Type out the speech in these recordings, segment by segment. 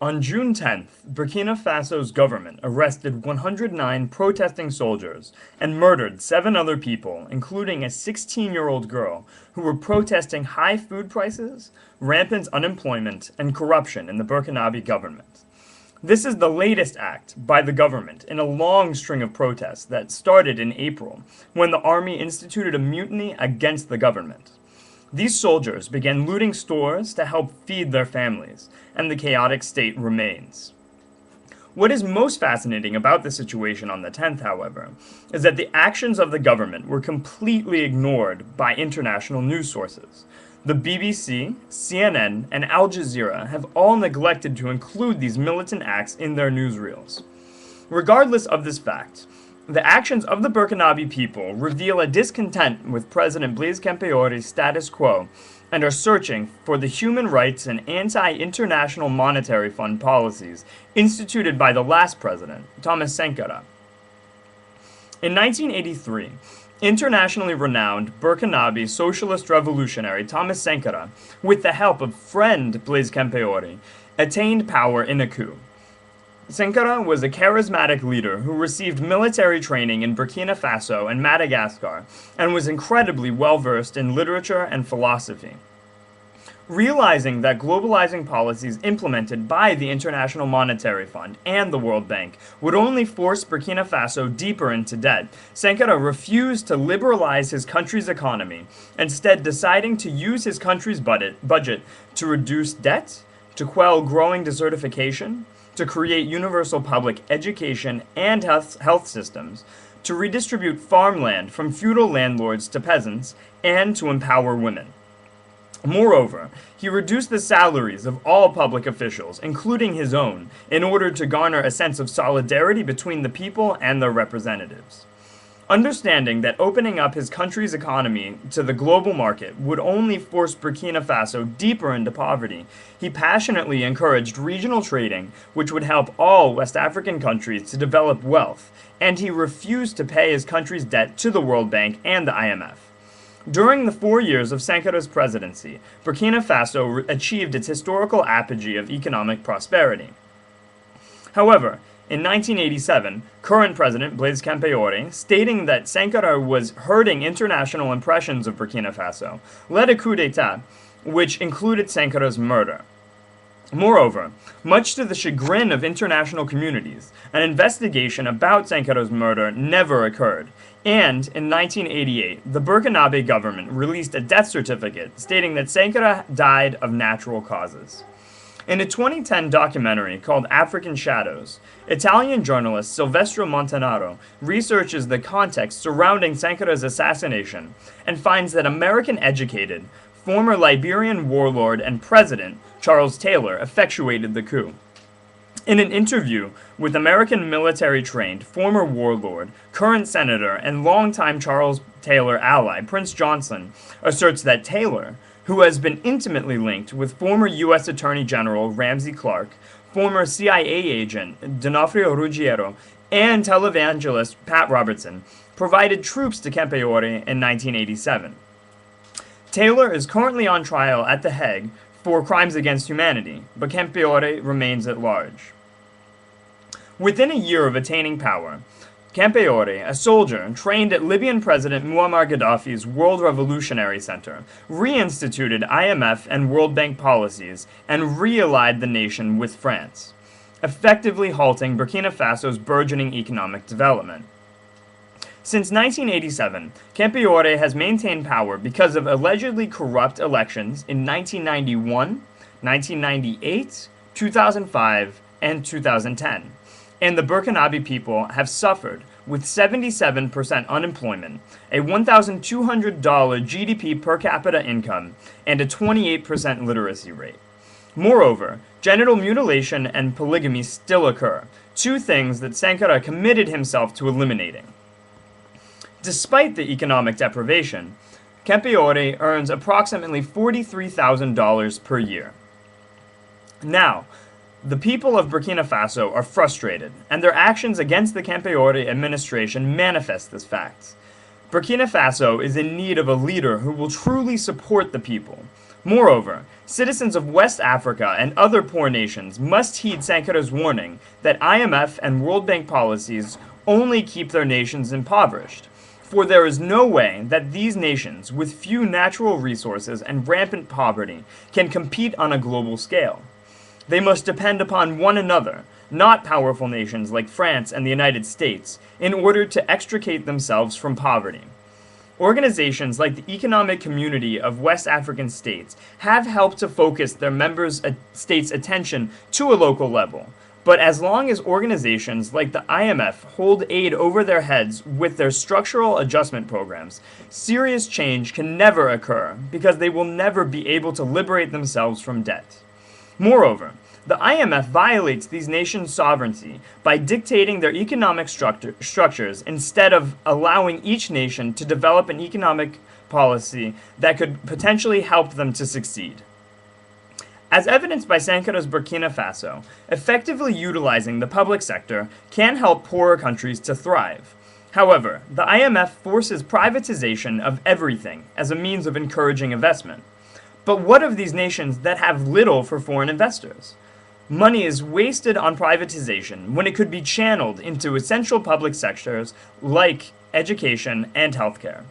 On June 10th, Burkina Faso's government arrested 109 protesting soldiers and murdered 7 other people, including a 16-year-old girl, who were protesting high food prices, rampant unemployment, and corruption in the Burkinabe government. This is the latest act by the government in a long string of protests that started in April, when the army instituted a mutiny against the government. These soldiers began looting stores to help feed their families, and the chaotic state remains. What is most fascinating about the situation on the 10th, however, is that the actions of the government were completely ignored by international news sources. The BBC, CNN, and Al Jazeera have all neglected to include these militant acts in their newsreels. Regardless of this fact, the actions of the Burkinabe people reveal a discontent with President Blaise Compaore's status quo and are searching for the human rights and anti-international monetary fund policies instituted by the last president, Thomas Sankara. In 1983, internationally renowned Burkinabe socialist revolutionary Thomas Sankara, with the help of friend Blaise Compaore, attained power in a coup. Sankara was a charismatic leader who received military training in Burkina Faso and Madagascar and was incredibly well-versed in literature and philosophy. Realizing that globalizing policies implemented by the International Monetary Fund and the World Bank would only force Burkina Faso deeper into debt, Sankara refused to liberalize his country's economy, instead deciding to use his country's budget to reduce debt, to quell growing desertification, to create universal public education and health systems, to redistribute farmland from feudal landlords to peasants, and to empower women. Moreover, he reduced the salaries of all public officials, including his own, in order to garner a sense of solidarity between the people and their representatives. Understanding that opening up his country's economy to the global market would only force Burkina Faso deeper into poverty, he passionately encouraged regional trading, which would help all West African countries to develop wealth, and he refused to pay his country's debt to the World Bank and the IMF. During the 4 years of Sankara's presidency, Burkina Faso achieved its historical apogee of economic prosperity. However, in 1987, current President Blaise Compaore, stating that Sankara was hurting international impressions of Burkina Faso, led a coup d'etat, which included Sankara's murder. Moreover, much to the chagrin of international communities, an investigation about Sankara's murder never occurred, and in 1988, the Burkinabe government released a death certificate stating that Sankara died of natural causes. In a 2010 documentary called African Shadows, Italian journalist Silvestro Montanaro researches the context surrounding Sankara's assassination and finds that American-educated, former Liberian warlord and president Charles Taylor effectuated the coup. In an interview with American military-trained former warlord, current senator, and longtime Charles Taylor ally Prince Johnson asserts that Taylor, who has been intimately linked with former U.S. Attorney General Ramsey Clark, former CIA agent D'Onofrio Ruggiero, and televangelist Pat Robertson, provided troops to Compaore in 1987. Taylor is currently on trial at The Hague for crimes against humanity, but Compaore remains at large. Within a year of attaining power, Compaore, a soldier trained at Libyan President Muammar Gaddafi's World Revolutionary Center, reinstituted IMF and World Bank policies and reallied the nation with France, effectively halting Burkina Faso's burgeoning economic development. Since 1987, Compaore has maintained power because of allegedly corrupt elections in 1991, 1998, 2005, and 2010. And the Burkinabe people have suffered with 77% unemployment, a $1,200 GDP per capita income, and a 28% literacy rate. Moreover, genital mutilation and polygamy still occur, two things that Sankara committed himself to eliminating. Despite the economic deprivation, Compaore earns approximately $43,000 per year. Now, the people of Burkina Faso are frustrated, and their actions against the Compaore administration manifest this fact. Burkina Faso is in need of a leader who will truly support the people, Moreover, citizens of West Africa and other poor nations must heed Sankara's warning that IMF and World Bank policies only keep their nations impoverished. For there is no way that these nations, with few natural resources and rampant poverty, can compete on a global scale. They must depend upon one another, not powerful nations like France and the United States, in order to extricate themselves from poverty. Organizations like the Economic Community of West African States have helped to focus their members' states' attention to a local level. But as long as organizations like the IMF hold aid over their heads with their structural adjustment programs, serious change can never occur because they will never be able to liberate themselves from debt. Moreover, the IMF violates these nations' sovereignty by dictating their economic structures instead of allowing each nation to develop an economic policy that could potentially help them to succeed. As evidenced by Sankara's Burkina Faso, effectively utilizing the public sector can help poorer countries to thrive. However, the IMF forces privatization of everything as a means of encouraging investment. But what of these nations that have little for foreign investors? Money is wasted on privatization when it could be channeled into essential public sectors like education and healthcare.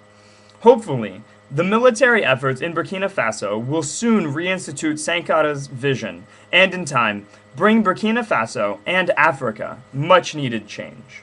Hopefully, the military efforts in Burkina Faso will soon reinstitute Sankara's vision and, in time, bring Burkina Faso and Africa much needed change.